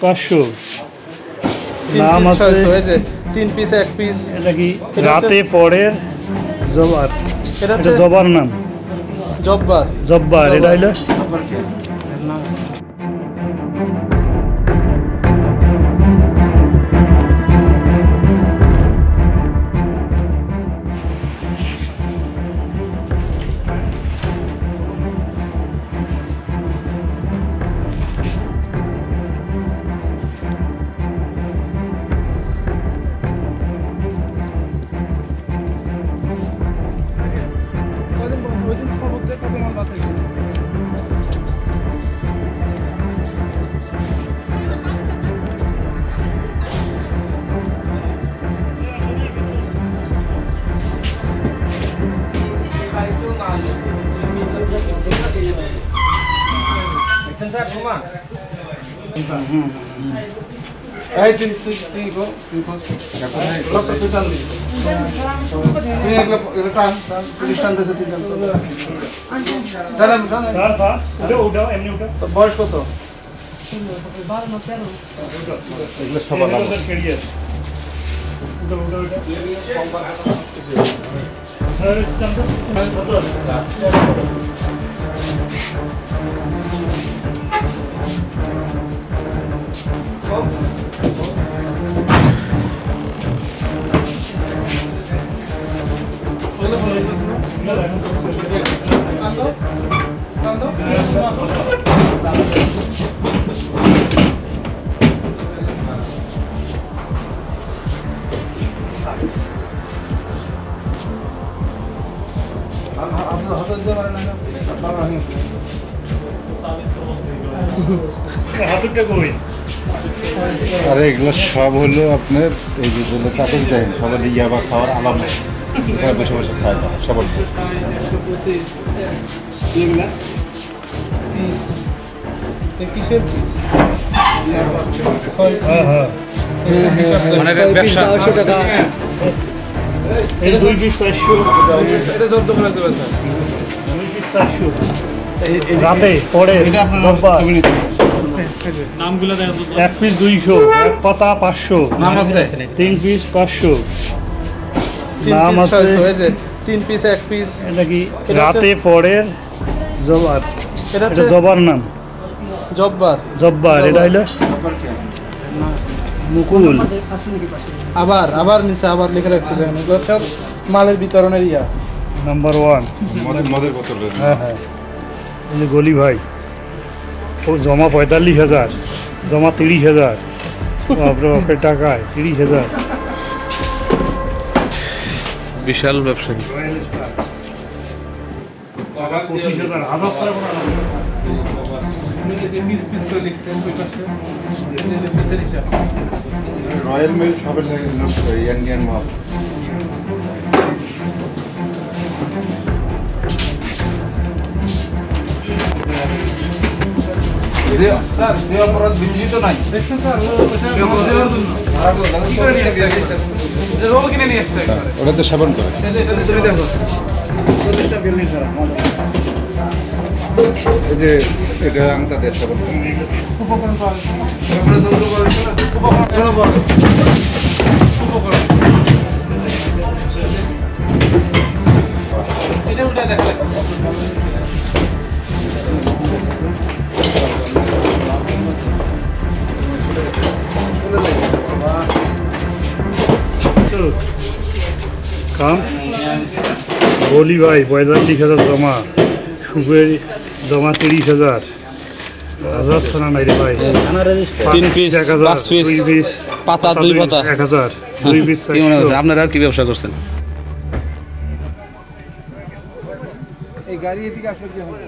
500 নাম আছে হয়েছে 3 পিস 1 পিস। এটা কি রাতে পরের জবার? এটা জবার নাম জব্বার। জব্বার। এটা হইলো বয়স কত? আরে এগুলো সব হলো আপনার এই যে তাদের দেন সবাই ইয়াবা খাওয়ার আলাম এখানে বসে বসে খায় না সবার পিস কিসের পিস? মানে ব্যবসা 500 টাকা। এটা 2 পিস 400। এটা জব্দ করে দেবে স্যার। 2 পিস 400 রাতে পরে জব্বার নামগুলো দেন। 1 পিস 200, এক পাতা 500 নাম আছে। 3 পিস 500 নাম আছে। হয়েছে 3 পিস 1 পিস। এটা কি রাতে পরের জবার? এটা জবার নাম জব্বার। জব্বার। এটা হইলো মুকুল। আবার নিচে আবার লিখে রাখছিলেন হচ্ছে মালের বিতরণের ইয়া নাম্বার 1 মদের বোতল। হ্যাঁ হ্যাঁ। এই যে গলি ভাই, ও জমা 45,000, জমা 30,000। বাপরে টাকায় 30,000। বিশাল ব্যবসায়ী। 25,000 হাজার ছয় বড় না। রয়্যাল মিল সবের ইন্ডিয়ান মাল। অপরাধ বিক্রি তো নাই। ওটা তো সেবন করে। এই যে এটা আংটা দিয়ে সেবন করে। কাম বলি ভাই 45,000 জমা, সুপের জমা 30,000। হাজার সোনা নাই রে ভাই। 3 পিস 5 পিস 2 পিস পাতা 2 পাতা 1000 2 পিস। আপনারা আর কি ব্যবসা করছেন? এই গাড়ি এদিকে আসলে কি হবে?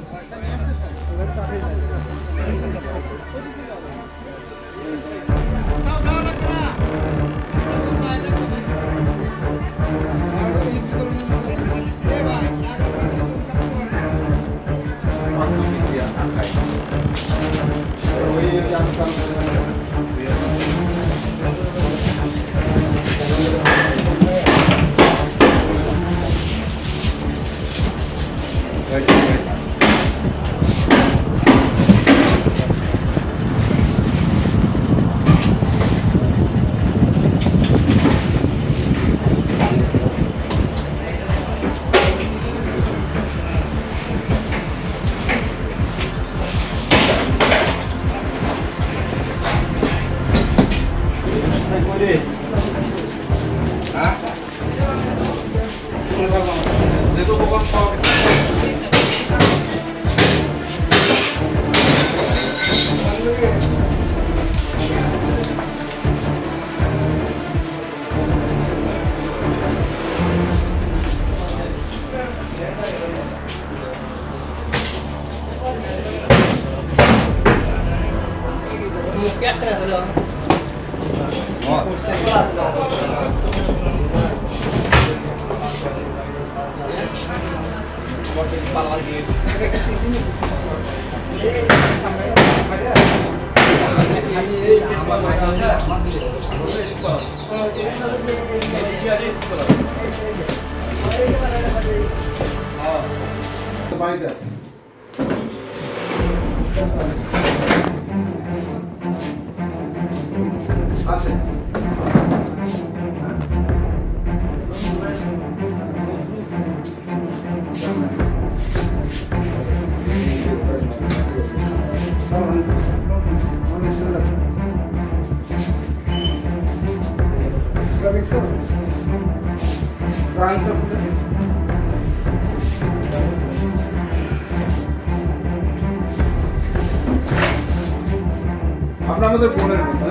আমাদের বোনের মতো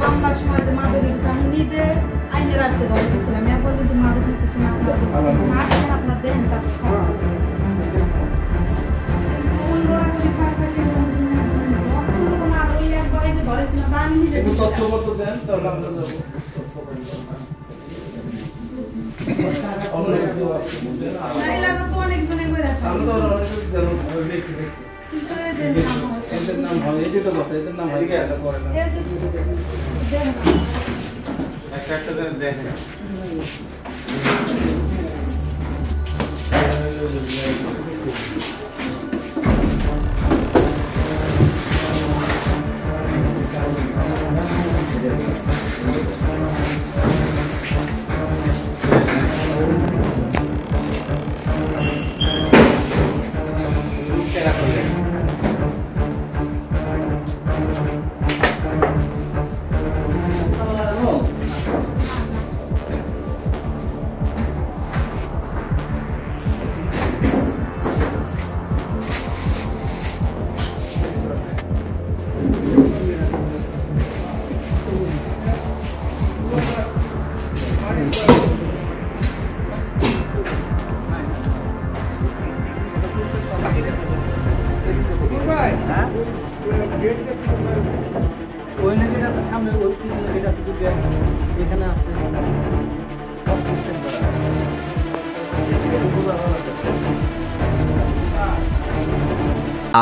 মামলার সময় যে মাদক নিচ্ছে আমি নিজে আইনে রাখতে ধরে গেছিলাম একবার কিন্তু মাদক নিতেছে না আপনার দেন তথ্যপত্র দেন তাহলে আমরা যাবো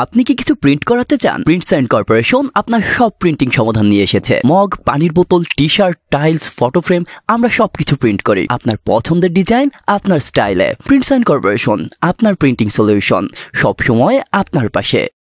আপনি কি কিছু প্রিন্ট করাতে চান? প্রিন্টস এন্ড কর্পোরেশন আপনার সব প্রিন্টিং সমাধান নিয়ে এসেছে। মগ, পানির বোতল, টি-শার্ট, টাইলস, ফটো ফ্রেম, আমরা সবকিছু প্রিন্ট করি আপনার পছন্দের ডিজাইন, আপনার স্টাইলে। প্রিন্টস এন্ড কর্পোরেশন, আপনার প্রিন্টিং সলিউশন, সব সময় আপনার পাশে।